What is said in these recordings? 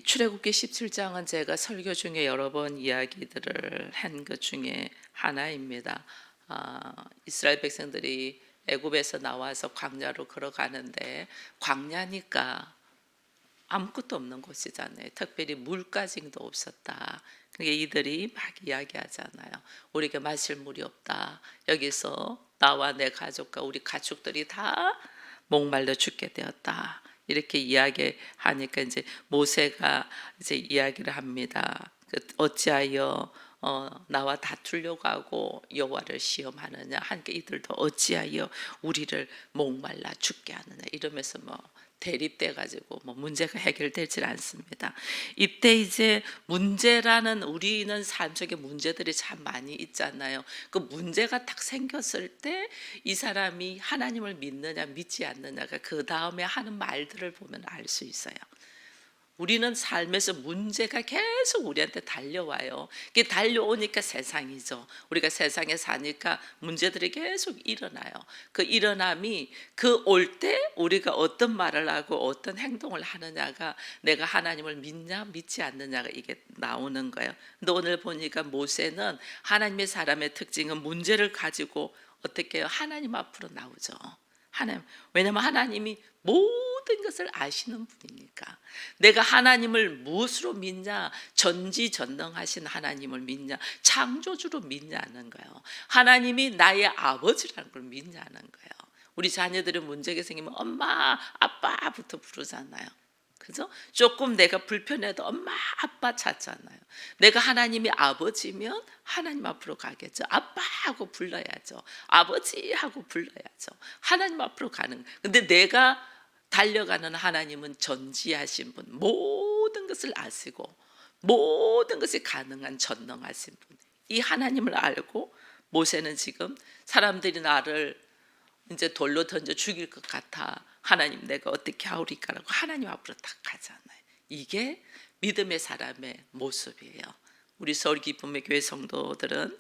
이 출애굽기 17장은 제가 설교 중에 여러 번 이야기들을 한 것 중에 하나입니다. 이스라엘 백성들이 애굽에서 나와서 광야로 걸어가는데, 광야니까 아무것도 없는 곳이잖아요. 특별히 물가짐도 없었다. 그게 이들이 막 이야기하잖아요. 우리에게 마실 물이 없다. 여기서 나와 내 가족과 우리 가축들이 다 목말라 죽게 되었다. 이렇게 이야기하니까 이제 모세가 이제 이야기를 합니다. 어찌하여 나와 다투려고 하고 여호와를 시험하느냐, 하니까 이들도 어찌하여 우리를 목말라 죽게 하느냐 이러면서 대립돼 가지고 문제가 해결되질 않습니다. 이때 이제 문제라는, 우리는 삶 속에 문제들이 참 많이 있잖아요. 그 문제가 딱 생겼을 때 이 사람이 하나님을 믿느냐 믿지 않느냐가 그 다음에 하는 말들을 보면 알 수 있어요. 우리는 삶에서 문제가 계속 우리한테 달려와요. 이게 달려오니까 세상이죠. 우리가 세상에 사니까 문제들이 계속 일어나요. 그 일어남이 그 올 때 우리가 어떤 말을 하고 어떤 행동을 하느냐가, 내가 하나님을 믿냐 믿지 않느냐가 이게 나오는 거예요. 근데 오늘 보니까 모세는, 하나님의 사람의 특징은 문제를 가지고 어떻게 해요? 하나님 앞으로 나오죠. 왜냐하면 하나님이 모든 것을 아시는 분이니까. 내가 하나님을 무엇으로 믿냐? 전지전능하신 하나님을 믿냐? 창조주로 믿냐는 거예요. 하나님이 나의 아버지라는 걸 믿냐는 거예요. 우리 자녀들은 문제가 생기면 엄마 아빠부터 부르잖아요. 그죠? 조금 내가 불편해도 엄마 아빠 찾잖아요. 내가 하나님이 아버지면 하나님 앞으로 가겠죠. 아빠하고 불러야죠. 아버지하고 불러야죠. 하나님 앞으로 가는. 근데 내가 달려가는 하나님은 전지하신 분, 모든 것을 아시고 모든 것이 가능한 전능하신 분. 이 하나님을 알고 모세는 지금 사람들이 나를 이제 돌로 던져 죽일 것 같아. 하나님 내가 어떻게 하오리까라고 하나님 앞으로 딱 가잖아요. 이게 믿음의 사람의 모습이에요. 우리 서울기쁨의 교회 성도들은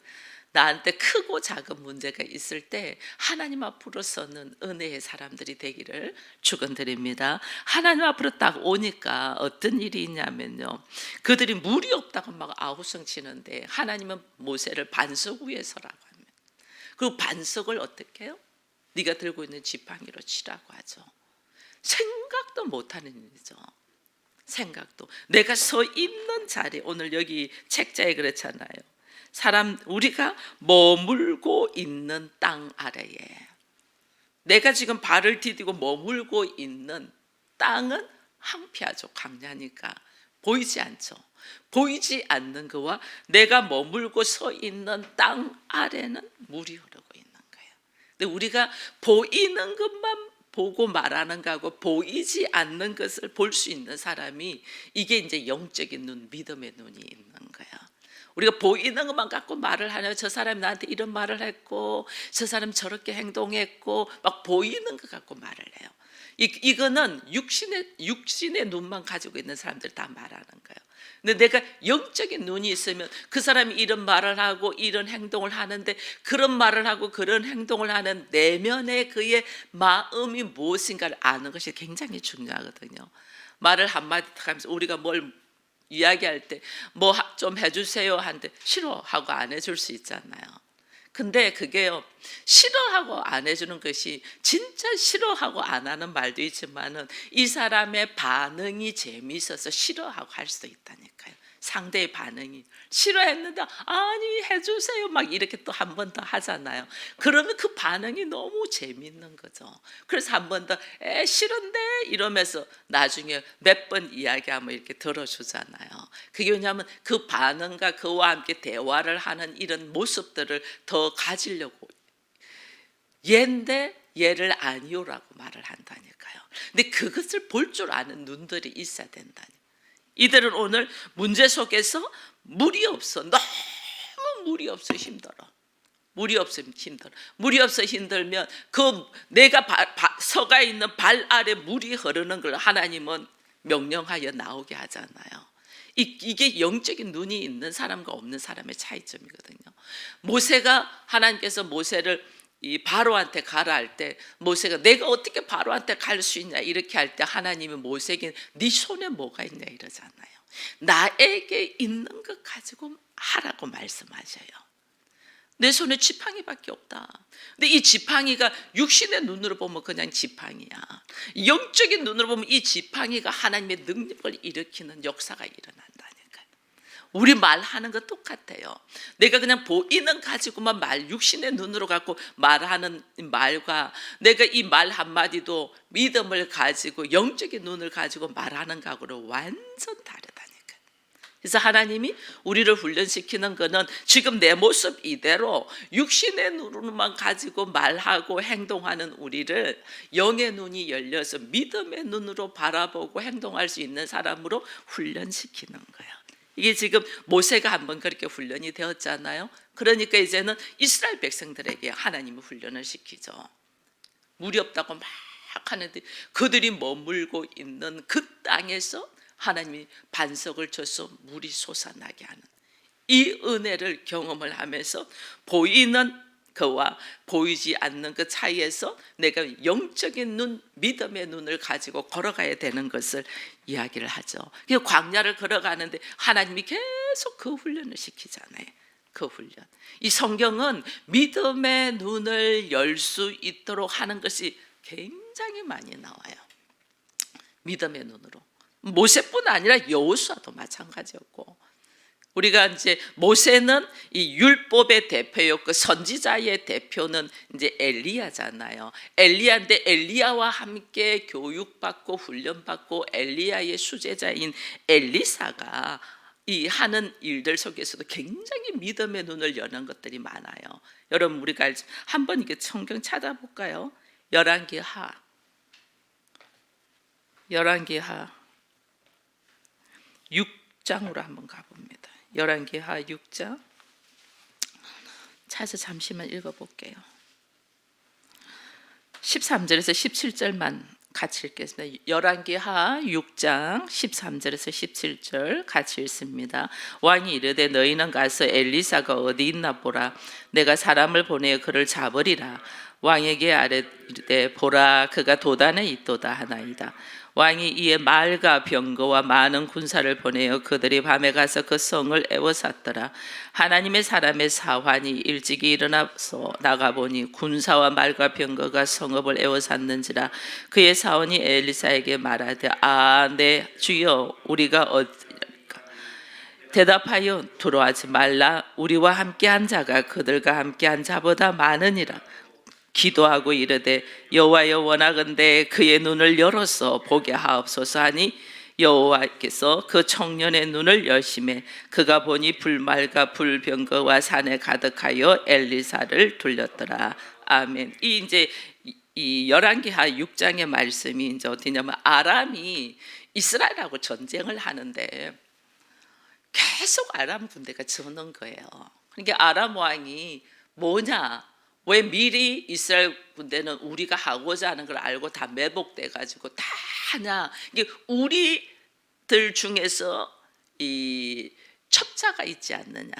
나한테 크고 작은 문제가 있을 때 하나님 앞으로 서는 은혜의 사람들이 되기를 축원드립니다. 하나님 앞으로 딱 오니까 어떤 일이 있냐면요, 그들이 물이 없다고 막 아우성 치는데 하나님은 모세를 반석 위에 서라고 합니다. 그 반석을 어떻게 해요? 네가 들고 있는 지팡이로 치라고 하죠. 생각도 못하는 일이죠. 생각도. 내가 서 있는 자리, 오늘 여기 책자에 그렇잖아요. 우리가 머물고 있는 땅 아래에, 내가 지금 발을 디디고 머물고 있는 땅은 황폐하죠. 광야니까 보이지 않죠. 보이지 않는 거와 내가 머물고 서 있는 땅 아래는 물이 흐르고 있는 거예요. 근데 우리가 보이는 것만 보고 말하는 거하고 보이지 않는 것을 볼 수 있는 사람이, 이게 이제 영적인 눈, 믿음의 눈이 있는 거예요. 우리가 보이는 것만 갖고 말을 하냐, 저 사람이 나한테 이런 말을 했고 저 사람 저렇게 행동했고 막 보이는 것 갖고 말을 해요. 이거는 육신의 눈만 가지고 있는 사람들 다 말하는 거예요. 근데 내가 영적인 눈이 있으면 그 사람이 이런 말을 하고 이런 행동을 하는데, 그런 말을 하고 그런 행동을 하는 내면의 그의 마음이 무엇인가를 아는 것이 굉장히 중요하거든요. 말을 한마디 하면서 우리가 뭘 이야기할 때 뭐 좀 해주세요 하는데 싫어하고 안 해줄 수 있잖아요. 근데 그게요, 싫어하고 안 해주는 것이, 진짜 싫어하고 안 하는 말도 있지만은 이 사람의 반응이 재미있어서 싫어하고 할 수도 있다니까요. 상대의 반응이 싫어했는데 아니 해주세요 막 이렇게 또 한 번 더 하잖아요. 그러면 그 반응이 너무 재미있는 거죠. 그래서 한 번 더 싫은데 이러면서 나중에 몇 번 이야기하면 이렇게 들어주잖아요. 그게 왜냐하면 그 반응과 그와 함께 대화를 하는 이런 모습들을 더 가지려고, 얘인데 얘를 아니오라고 말을 한다니까요. 근데 그것을 볼 줄 아는 눈들이 있어야 된다니까요. 이들은 오늘 문제 속에서 물이 없어, 너무 물이 없어 힘들어. 물이 없으면 힘들어. 물이 없어 힘들면 그 내가 서가 있는 발 아래 물이 흐르는 걸 하나님은 명령하여 나오게 하잖아요. 이게 영적인 눈이 있는 사람과 없는 사람의 차이점이거든요. 모세가, 하나님께서 모세를 이 바로한테 가라 할 때 모세가 내가 어떻게 바로한테 갈 수 있냐 이렇게 할 때 하나님이 모세에게 네 손에 뭐가 있냐 이러잖아요. 나에게 있는 것 가지고 하라고 말씀하셔요. 내 손에 지팡이밖에 없다. 근데 이 지팡이가 육신의 눈으로 보면 그냥 지팡이야. 영적인 눈으로 보면 이 지팡이가 하나님의 능력을 일으키는 역사가 일어난다니까요. 우리 말하는 거 똑같아요. 내가 그냥 보이는 가지고만 육신의 눈으로 갖고 말하는 말과 내가 이 말 한마디도 믿음을 가지고 영적인 눈을 가지고 말하는 거하고는 완전 다르다니까요. 그래서 하나님이 우리를 훈련시키는 거는 지금 내 모습 이대로 육신의 눈으로만 가지고 말하고 행동하는 우리를 영의 눈이 열려서 믿음의 눈으로 바라보고 행동할 수 있는 사람으로 훈련시키는 거예요. 이게 지금 모세가 한번 그렇게 훈련이 되었잖아요. 그러니까 이제는 이스라엘 백성들에게 하나님이 훈련을 시키죠. 물이 없다고 막 하는데 그들이 머물고 있는 그 땅에서 하나님이 반석을 쳐서 물이 솟아나게 하는 이 은혜를 경험을 하면서 보이는 그와 보이지 않는 그 차이에서 내가 영적인 눈, 믿음의 눈을 가지고 걸어가야 되는 것을 이야기를 하죠. 광야를 걸어가는데 하나님이 계속 그 훈련을 시키잖아요. 그 훈련. 이 성경은 믿음의 눈을 열 수 있도록 하는 것이 굉장히 많이 나와요. 믿음의 눈으로. 모세뿐 아니라 여호수아도 마찬가지였고, 우리가 이제 모세는 이 율법의 대표였고 선지자의 대표는 이제 엘리야잖아요. 엘리야인데 엘리야와 함께 교육받고 훈련받고 엘리야의 수제자인 엘리사가 이 하는 일들 속에서도 굉장히 믿음의 눈을 여는 것들이 많아요. 여러분 우리가 한번 이게 성경 찾아볼까요? 열왕기하 6장으로 한번 가봅니다. 열왕기하 6장 찾아 잠시만 읽어볼게요. 13절에서 17절만 같이 읽겠습니다. 열왕기하 6장 13절에서 17절 같이 읽습니다. 왕이 이르되 너희는 가서 엘리사가 어디 있나 보라. 내가 사람을 보내어 그를 잡으리라. 왕에게 아뢰되 보라 그가 도단에 있도다 하나이다. 왕이 이에 말과 병거와 많은 군사를 보내어 그들이 밤에 가서 그 성을 에워쌌더라. 하나님의 사람의 사환이 일찍이 일어나서 나가보니 군사와 말과 병거가 성읍을 에워쌌는지라. 그의 사원이 엘리사에게 말하되 내 주여 우리가 어디까 대답하여 두려워하지 말라. 우리와 함께한 자가 그들과 함께한 자보다 많으니라. 기도하고 이르되 여호와여 원하건대 그의 눈을 열어서 보게 하옵소서 하니 여호와께서 그 청년의 눈을 여심해 그가 보니 불말과 불병거와 산에 가득하여 엘리사를 돌렸더라. 아멘. 이 열왕기하 6장의 말씀이 이제 어디냐면 아람이 이스라엘하고 전쟁을 하는데 계속 아람 군대가 저는 거예요. 그러니까 아람 왕이 뭐냐? 왜 미리 이스라엘 군대는 우리가 하고자 하는 걸 알고 다 매복돼 가지고 다 하냐? 이게 우리들 중에서 이 첩자가 있지 않느냐?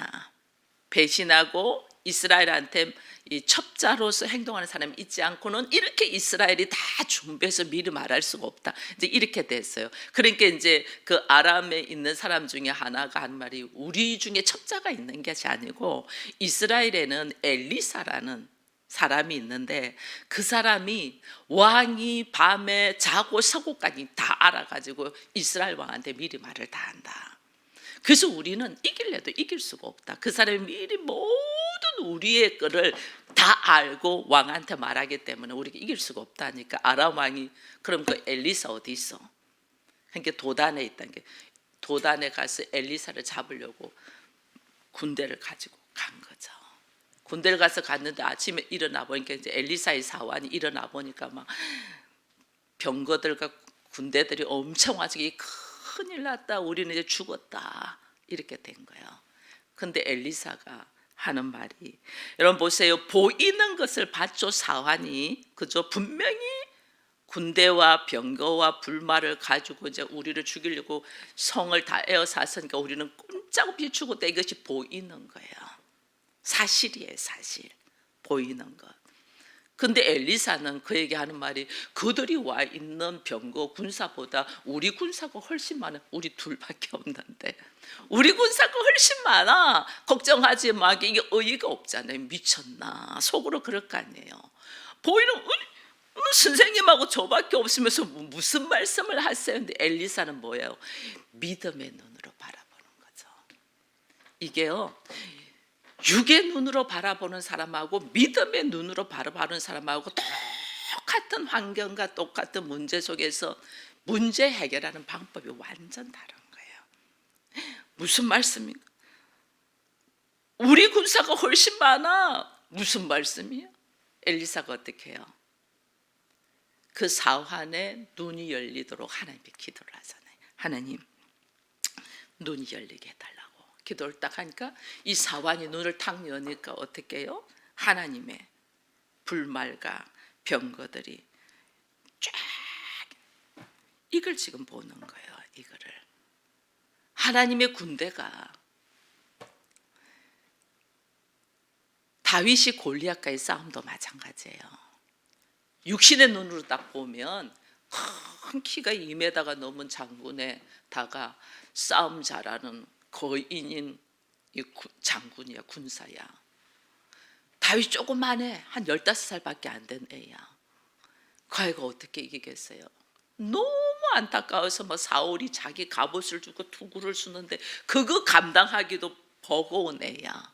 배신하고 이스라엘한테 이 첩자로서 행동하는 사람이 있지 않고는 이렇게 이스라엘이 다 준비해서 미리 말할 수가 없다. 이제 이렇게 됐어요. 그러니까 이제 그 아람에 있는 사람 중에 하나가 한 말이 우리 중에 첩자가 있는 것이 아니고 이스라엘에는 엘리사라는 사람이 있는데 그 사람이 왕이 밤에 자고 서고까지 다 알아가지고 이스라엘 왕한테 미리 말을 다 한다. 그래서 우리는 이길래도 이길 수가 없다. 그 사람이 미리 모든 우리의 거를 다 알고 왕한테 말하기 때문에 우리가 이길 수가 없다니까. 아람 왕이 그럼 그 엘리사 어디 있어? 그러니까 도단에 있다는 게 도단에 가서 엘리사를 잡으려고 군대를 가지고 간 거죠. 군대를 가서 갔는데 아침에 일어나 보니까 이제 엘리사의 사환이 일어나 보니까 막 병거들과 군대들이 엄청 와서 큰일 났다. 우리는 이제 죽었다. 이렇게 된 거예요. 근데 엘리사가 하는 말이 여러분 보세요. 보이는 것을 봤죠. 사환이 그죠? 분명히 군대와 병거와 불말을 가지고 이제 우리를 죽이려고 성을 다 에워쌌으니까 우리는 꼼짝없이 죽었다. 이것이 보이는 거예요. 사실이에요. 사실. 보이는 것. 근데 엘리사는 그에게 하는 말이 그들이 와 있는 병거 군사보다 우리 군사가 훨씬 많아. 우리 둘밖에 없는데 우리 군사가 훨씬 많아. 걱정하지 마. 이게 의의가 없잖아요. 미쳤나. 속으로 그럴 거 아니에요. 보이는 선생님하고 저밖에 없으면서 무슨 말씀을 하세요. 근데 엘리사는 뭐예요? 믿음의 눈으로 바라보는 거죠. 이게요, 육의 눈으로 바라보는 사람하고 믿음의 눈으로 바라보는 사람하고 똑같은 환경과 똑같은 문제 속에서 문제 해결하는 방법이 완전 다른 거예요. 무슨 말씀인가? 우리 군사가 훨씬 많아. 무슨 말씀이에요? 엘리사가 어떻게 해요? 그 사환에 눈이 열리도록 하나님께 기도를 하잖아요. 하나님, 눈이 열리게 해달라고 기도를 딱 하니까 이 사환이 눈을 탁 여니까 어떻게 해요? 하나님의 불말과 병거들이 쫙 이걸 지금 보는 거예요. 이거를 하나님의 군대가 다윗이 골리앗과의 싸움도 마찬가지예요. 육신의 눈으로 딱 보면 큰 키가 2m가 넘은 장군에다가 싸움 잘하는 거인인 장군이야, 군사야. 다윗 조그만해. 한 15살밖에 안 된 애야. 그 아이가 어떻게 이기겠어요? 너무 안타까워서 뭐 사울이 자기 갑옷을 주고 투구를 쓰는데 그거 감당하기도 버거운 애야.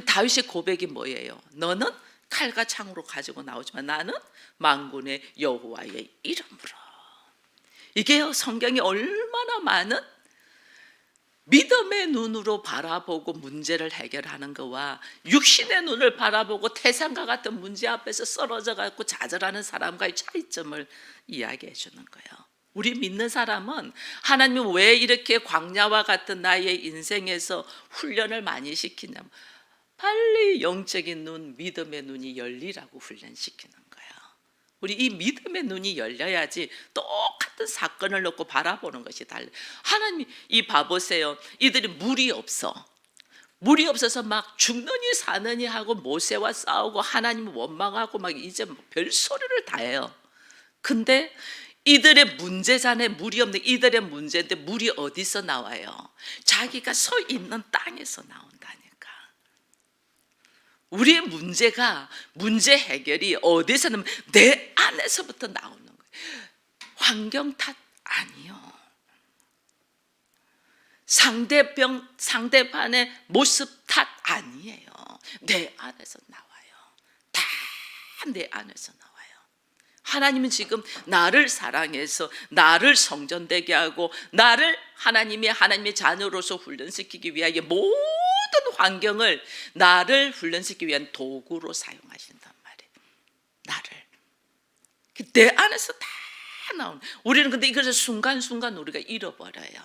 다윗의 고백이 뭐예요? 너는 칼과 창으로 가지고 나오지만 나는 만군의 여호와의 이름으로. 이게요, 성경이 얼마나 많은 믿음의 눈으로 바라보고 문제를 해결하는 것과 육신의 눈을 바라보고 태산과 같은 문제 앞에서 쓰러져 갖고 좌절하는 사람과의 차이점을 이야기해 주는 거예요. 우리 믿는 사람은 하나님은 왜 이렇게 광야와 같은 나의 인생에서 훈련을 많이 시키냐면 빨리 영적인 눈, 믿음의 눈이 열리라고 훈련시키는 거예요. 우리 이 믿음의 눈이 열려야지 똑같은 사건을 놓고 바라보는 것이 달라요. 하나님, 이 봐보세요. 이들이 물이 없어서 막 죽느니 사느니 하고 모세와 싸우고 하나님 원망하고 막 이제 별소리를 다 해요. 근데 이들의 문제잖아요. 물이 없는 이들의 문제인데 물이 어디서 나와요? 자기가 서 있는 땅에서 나온다니까. 우리의 문제가 문제 해결이 어디서 나면 내 안에서부터 나오는 거예요. 환경 탓 아니요. 상대방의 모습 탓 아니에요. 내 안에서 나와요. 다 내 안에서 나와요. 하나님은 지금 나를 사랑해서 나를 성전되게 하고 나를 하나님의 자녀로서 훈련시키기 위하여 모든 환경을 나를 훈련시키기 위한 도구로 사용하신단 말이에요. 나를 내 안에서 다 나오는. 우리는 근데 이것을 순간순간 우리가 잃어버려요.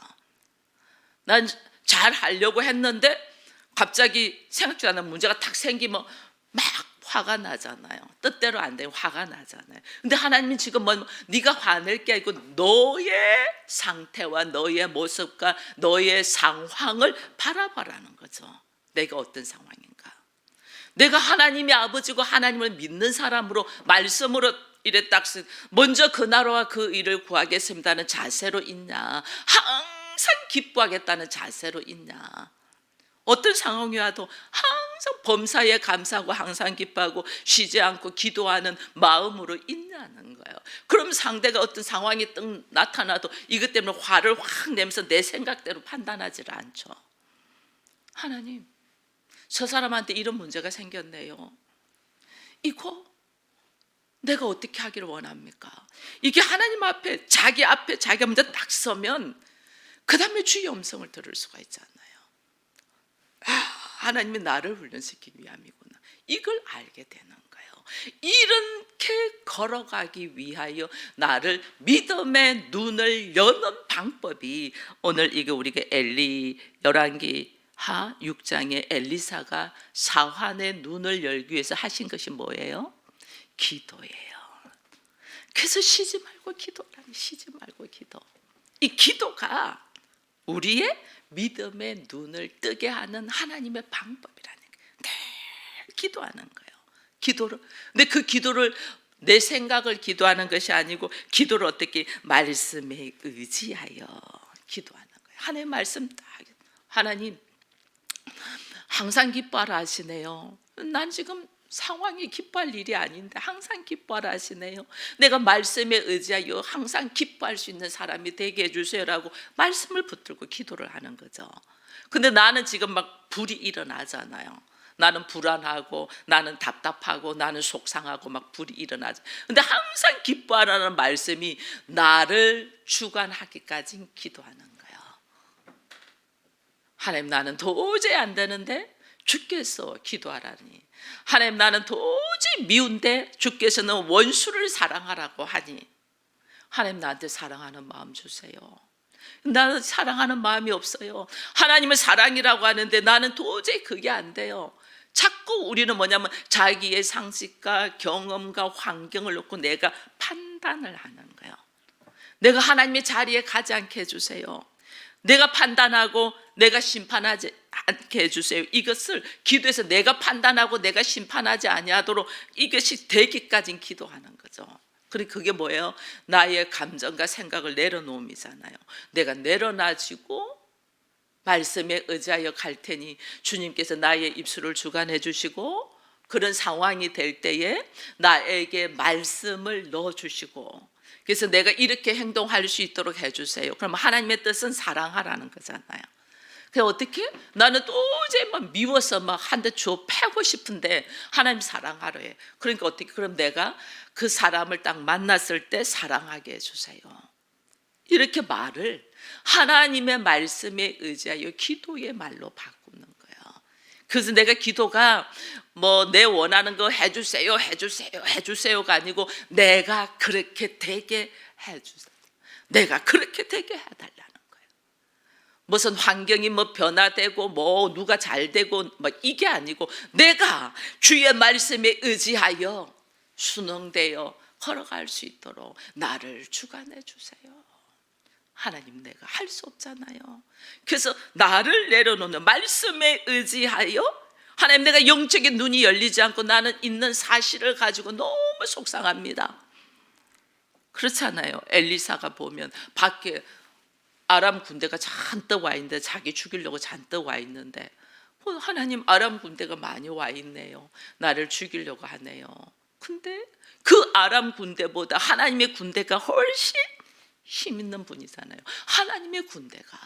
난 잘 하려고 했는데 갑자기 생각지도 않은 문제가 탁 생기면 막 화가 나잖아요. 뜻대로 안 되면 화가 나잖아요. 근데 하나님은 지금 네가 화낼 게 아니고 너의 상태와 너의 모습과 너의 상황을 바라보라는 거죠. 내가 어떤 상황인가. 내가 하나님의 아버지고 하나님을 믿는 사람으로 말씀으로 이래 딱 먼저 그 나라와 그 일을 구하겠습니다는 자세로 있냐, 항상 기뻐하겠다는 자세로 있냐, 어떤 상황이 와도 항상 범사에 감사하고 항상 기뻐하고 쉬지 않고 기도하는 마음으로 있냐는 거예요. 그럼 상대가 어떤 상황이 딱 나타나도 이것 때문에 화를 확 내면서 내 생각대로 판단하지 않죠. 하나님, 저 사람한테 이런 문제가 생겼네요. 이거 내가 어떻게 하기를 원합니까? 이게 하나님 앞에 자기가 먼저 딱 서면 그 다음에 주의 음성을 들을 수가 있잖아요. 하나님이 나를 훈련시키기 위함이구나. 이걸 알게 되는 거예요. 이렇게 걸어가기 위하여 나를 믿음의 눈을 여는 방법이 오늘 이게 우리가 열왕기하 6장에 엘리사가 사환의 눈을 열기 위해서 하신 것이 뭐예요? 기도예요. 그래서 쉬지 말고 기도라니, 쉬지 말고 기도. 이 기도가 우리의 믿음의 눈을 뜨게 하는 하나님의 방법이라는 거예요. 늘 기도하는 거예요. 기도를. 근데 그 기도를 내 생각을 기도하는 것이 아니고 기도를 어떻게 말씀에 의지하여 기도하는 거예요. 하나님 말씀 딱 하나님 항상 기뻐하라 하시네요. 난 지금 상황이 기뻐할 일이 아닌데 항상 기뻐하라 하시네요. 내가 말씀에 의지하여 항상 기뻐할 수 있는 사람이 되게 해주세요라고 말씀을 붙들고 기도를 하는 거죠. 근데 나는 지금 막 불이 일어나잖아요. 나는 불안하고 나는 답답하고 나는 속상하고 막 불이 일어나죠. 근데 항상 기뻐하라는 말씀이 나를 주관하기까지 기도하는 거예요. 하나님 나는 도저히 안 되는데 주께서 기도하라니. 하나님 나는 도저히 미운데 주께서는 원수를 사랑하라고 하니. 하나님 나한테 사랑하는 마음 주세요. 나는 사랑하는 마음이 없어요. 하나님은 사랑이라고 하는데 나는 도저히 그게 안 돼요. 자꾸 우리는 뭐냐면 자기의 상식과 경험과 환경을 놓고 내가 판단을 하는 거예요. 내가 하나님의 자리에 가지 않게 해주세요. 내가 판단하고 내가 심판하지 않게 해주세요. 이것을 기도해서 내가 판단하고 내가 심판하지 아니하도록 이것이 되기까지 기도하는 거죠. 그리고 그게 뭐예요? 나의 감정과 생각을 내려놓음이잖아요. 내가 내려놔지고 말씀에 의지하여 갈 테니 주님께서 나의 입술을 주관해 주시고 그런 상황이 될 때에 나에게 말씀을 넣어 주시고 그래서 내가 이렇게 행동할 수 있도록 해주세요. 그럼 하나님의 뜻은 사랑하라는 거잖아요. 그래서 어떻게? 나는 도저히 막 미워서 막 한 대 주워 패고 싶은데 하나님 사랑하라 해. 그러니까 어떻게? 그럼 내가 그 사람을 딱 만났을 때 사랑하게 해주세요. 이렇게 말을 하나님의 말씀에 의지하여 기도의 말로 바꾸는 거예요. 그래서 내가 기도가 뭐 내 원하는 거 해주세요, 해주세요, 해주세요가 아니고 내가 그렇게 되게 해주세요. 내가 그렇게 되게 해달라는 거예요. 무슨 환경이 뭐 변화되고 뭐 누가 잘 되고 뭐 이게 아니고 내가 주의 말씀에 의지하여 순응되어 걸어갈 수 있도록 나를 주관해 주세요. 하나님 내가 할 수 없잖아요. 그래서 나를 내려놓는 말씀에 의지하여 하나님 내가 영적인 눈이 열리지 않고 나는 있는 사실을 가지고 너무 속상합니다. 그렇잖아요. 엘리사가 보면 밖에 아람 군대가 잔뜩 와 있는데 자기 죽이려고 잔뜩 와 있는데 하나님 아람 군대가 많이 와 있네요. 나를 죽이려고 하네요. 근데 그 아람 군대보다 하나님의 군대가 훨씬 힘 있는 분이잖아요. 하나님의 군대가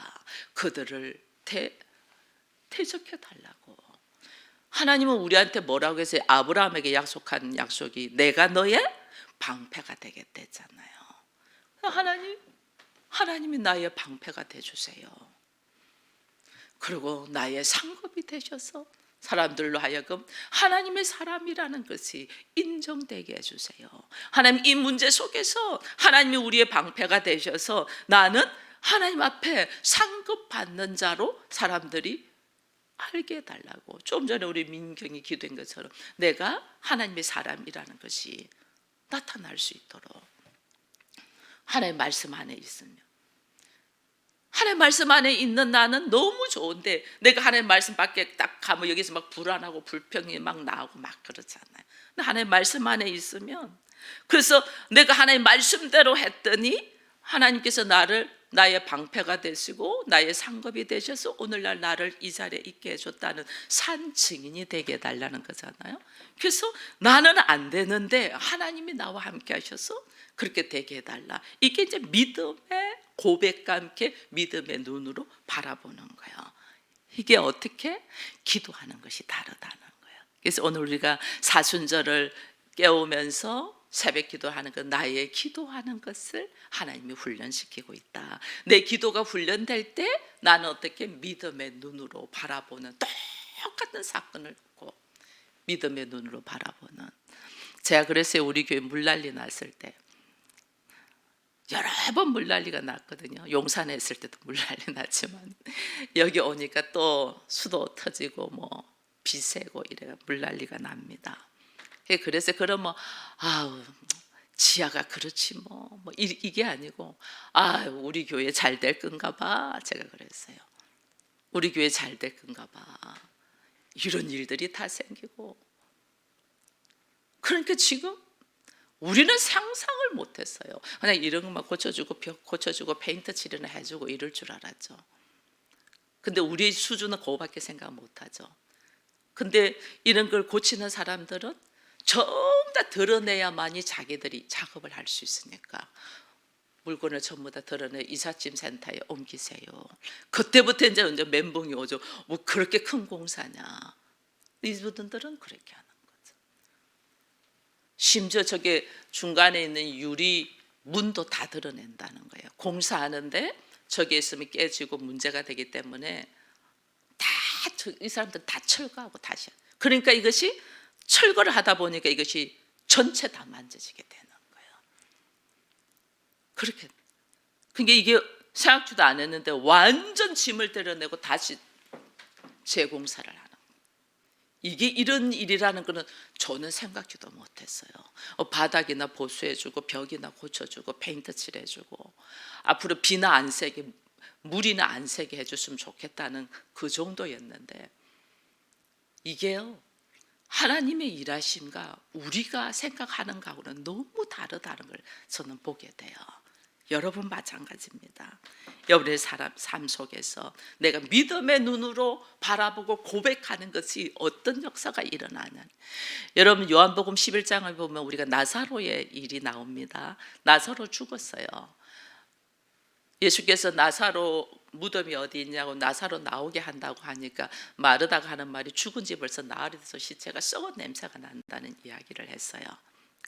그들을 대적해 달라고. 하나님은 우리한테 뭐라고 했어요? 아브라함에게 약속한 약속이 내가 너의 방패가 되겠다 했잖아요. 하나님이 나의 방패가 되주세요. 그리고 나의 상급이 되셔서 사람들로 하여금 하나님의 사람이라는 것이 인정되게 해주세요. 하나님 이 문제 속에서 하나님이 우리의 방패가 되셔서 나는 하나님 앞에 상급받는 자로 사람들이 알게 해달라고. 좀 전에 우리 민경이 기도한 것처럼 내가 하나님의 사람이라는 것이 나타날 수 있도록 하나님의 말씀 안에 있으면 하나님 말씀 안에 있는 나는 너무 좋은데 내가 하나님 말씀 밖에 딱 가면 여기서 막 불안하고 불평이 막 나오고 막 그렇잖아요. 근데 하나님 말씀 안에 있으면 그래서 내가 하나님 말씀대로 했더니 하나님께서 나의 방패가 되시고 나의 상급이 되셔서 오늘날 나를 이 자리에 있게 해줬다는 산 증인이 되게 해달라는 거잖아요. 그래서 나는 안 되는데 하나님이 나와 함께 하셔서 그렇게 되게 해달라. 이게 이제 믿음의 고백과 함께 믿음의 눈으로 바라보는 거예요. 이게 어떻게? 기도하는 것이 다르다는 거예요. 그래서 오늘 우리가 사순절을 깨우면서 새벽 기도하는 것, 나의 기도하는 것을 하나님이 훈련시키고 있다. 내 기도가 훈련될 때 나는 어떻게 믿음의 눈으로 바라보는 똑같은 사건을 놓고 믿음의 눈으로 바라보는. 제가 그랬어요. 우리 교회 물난리 났을 때 여러 번 물난리가 났거든요. 용산에 있을 때도 물난리 났지만 여기 오니까 또 수도 터지고 뭐 비 새고 이래 물난리가 납니다. 그래서 그러면 아우 지하가 그렇지 뭐 이게 아니고 우리 교회 잘 될 건가 봐. 제가 그랬어요. 우리 교회 잘 될 건가 봐. 이런 일들이 다 생기고 그러니까 지금 우리는 상상을 못했어요. 그냥 이런 것만 고쳐주고 벽 고쳐주고 페인트 칠이나 해주고 이럴 줄 알았죠. 근데 우리 수준은 그거밖에 생각 못하죠. 근데 이런 걸 고치는 사람들은 전부 다 드러내야만이 자기들이 작업을 할 수 있으니까 물건을 전부 다 드러내 이삿짐 센터에 옮기세요. 그때부터 이제 멘붕이 오죠. 뭐 그렇게 큰 공사냐. 이분들은 그렇게 하는 거죠. 심지어 저게 중간에 있는 유리 문도 다 드러낸다는 거예요. 공사하는데 저게 있으면 깨지고 문제가 되기 때문에 다 이 사람들 다 철거하고 다시. 그러니까 이것이 철거를 하다 보니까 이것이 전체 다 만져지게 되는 거예요. 그렇게. 그러니까 이게 생각지도 안 했는데 완전 짐을 드러내고 다시 재공사를 하는 거예요. 이게 이런 일이라는 거는 저는 생각지도 못했어요. 바닥이나 보수해주고 벽이나 고쳐주고 페인트 칠해주고 앞으로 비나 안 새게 물이나 안 새게 해줬으면 좋겠다는 그 정도였는데 이게요 하나님의 일하심과 우리가 생각하는 거하고는 너무 다르다는 걸 저는 보게 돼요. 여러분 마찬가지입니다. 여러분의 삶 속에서 내가 믿음의 눈으로 바라보고 고백하는 것이 어떤 역사가 일어나는. 여러분 요한복음 11장을 보면 우리가 나사로의 일이 나옵니다. 나사로 죽었어요. 예수께서 나사로 무덤이 어디 있냐고 나사로 나오게 한다고 하니까 마르다가 하는 말이 죽은 지 벌써 나흘이 돼서 시체가 썩은 냄새가 난다는 이야기를 했어요.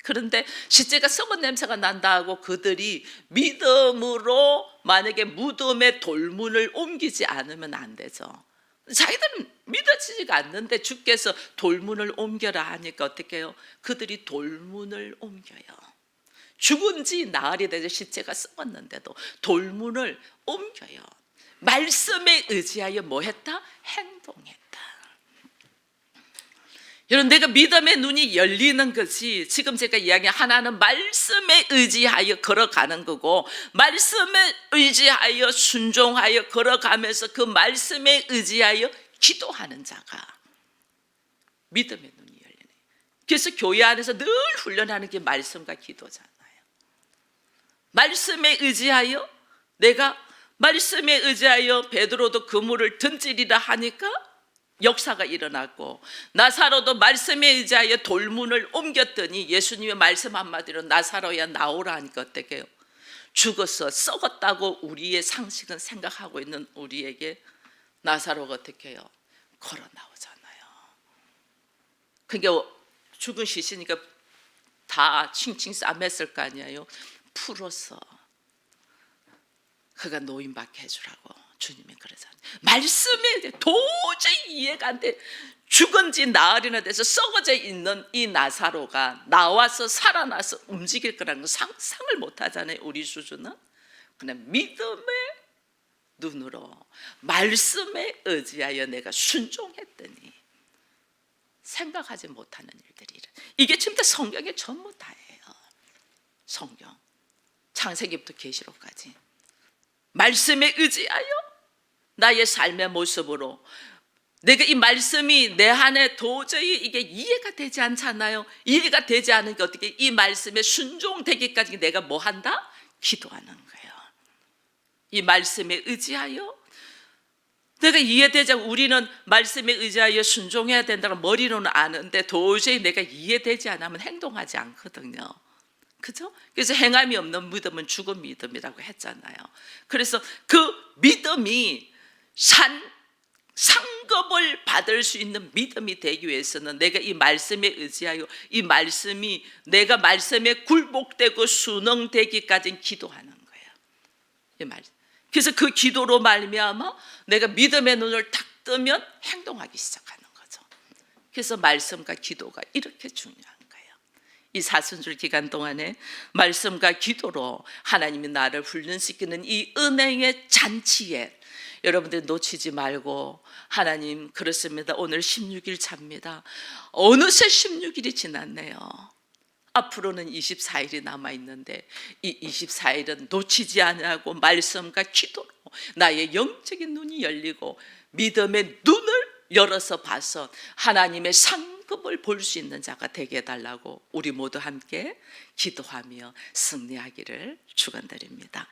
그런데 시체가 썩은 냄새가 난다고 그들이 믿음으로 만약에 무덤의 돌문을 옮기지 않으면 안 되죠. 자기들은 믿어지지가 않는데 주께서 돌문을 옮겨라 하니까 어떻게 해요? 그들이 돌문을 옮겨요. 죽은 지 나흘이 돼서 시체가 썩었는데도 돌문을 옮겨요. 말씀에 의지하여 뭐 했다? 행동했다. 여러분 내가 믿음의 눈이 열리는 것이 지금 제가 이야기한 하나는 말씀에 의지하여 걸어가는 거고 말씀에 의지하여 순종하여 걸어가면서 그 말씀에 의지하여 기도하는 자가 믿음의 눈이 열리네. 그래서 교회 안에서 늘 훈련하는 게 말씀과 기도잖아요. 말씀에 의지하여 내가 말씀에 의지하여 베드로도 그물을 던지리라 하니까 역사가 일어났고 나사로도 말씀에 의지하여 돌문을 옮겼더니 예수님의 말씀 한마디로 나사로야 나오라 하니까 어떻게 해요? 죽었어 썩었다고 우리의 상식은 생각하고 있는 우리에게 나사로가 어떻게 해요? 걸어 나오잖아요. 그러니까 죽은 시시니까 다 칭칭 싸맸을 거 아니에요. 풀어서 그가 노인받게 해주라고 주님이 그러잖아요. 말씀에 도저히 이해가 안 돼. 죽은 지 나흘이나 돼서 썩어져 있는 이 나사로가 나와서 살아나서 움직일 거라는 건 상상을 못 하잖아요. 우리 수준은. 그냥 믿음의 눈으로 말씀에 의지하여 내가 순종했더니 생각하지 못하는 일들이 이게 진짜 성경의 전부 다예요. 성경 창세기부터 계시록까지 말씀에 의지하여 나의 삶의 모습으로 내가 이 말씀이 내 안에 도저히 이게 이해가 되지 않잖아요. 이해가 되지 않으니까 어떻게 이 말씀에 순종되기까지 내가 뭐 한다? 기도하는 거예요. 이 말씀에 의지하여 내가 이해되지 않고 우리는 말씀에 의지하여 순종해야 된다는 머리로는 아는데 도저히 내가 이해되지 않으면 행동하지 않거든요. 그죠? 그래서 행함이 없는 믿음은 죽은 믿음이라고 했잖아요. 그래서 그 믿음이 상급을 받을 수 있는 믿음이 되기 위해서는 내가 이 말씀에 의지하여 이 말씀이 내가 말씀에 굴복되고 순응되기까지 기도하는 거예요. 이 말. 그래서 그 기도로 말미암아 내가 믿음의 눈을 탁 뜨면 행동하기 시작하는 거죠. 그래서 말씀과 기도가 이렇게 중요한 거예요. 이 사순절 기간 동안에 말씀과 기도로 하나님이 나를 훈련시키는 이 은혜의 잔치에 여러분들 놓치지 말고 하나님 그렇습니다. 오늘 16일 차입니다. 어느새 16일이 지났네요. 앞으로는 24일이 남아있는데 이 24일은 놓치지 않으라고 말씀과 기도로 나의 영적인 눈이 열리고 믿음의 눈을 열어서 봐서 하나님의 상급을 기쁨을 볼 수 있는 자가 되게 해달라고 우리 모두 함께 기도하며 승리하기를 축원드립니다.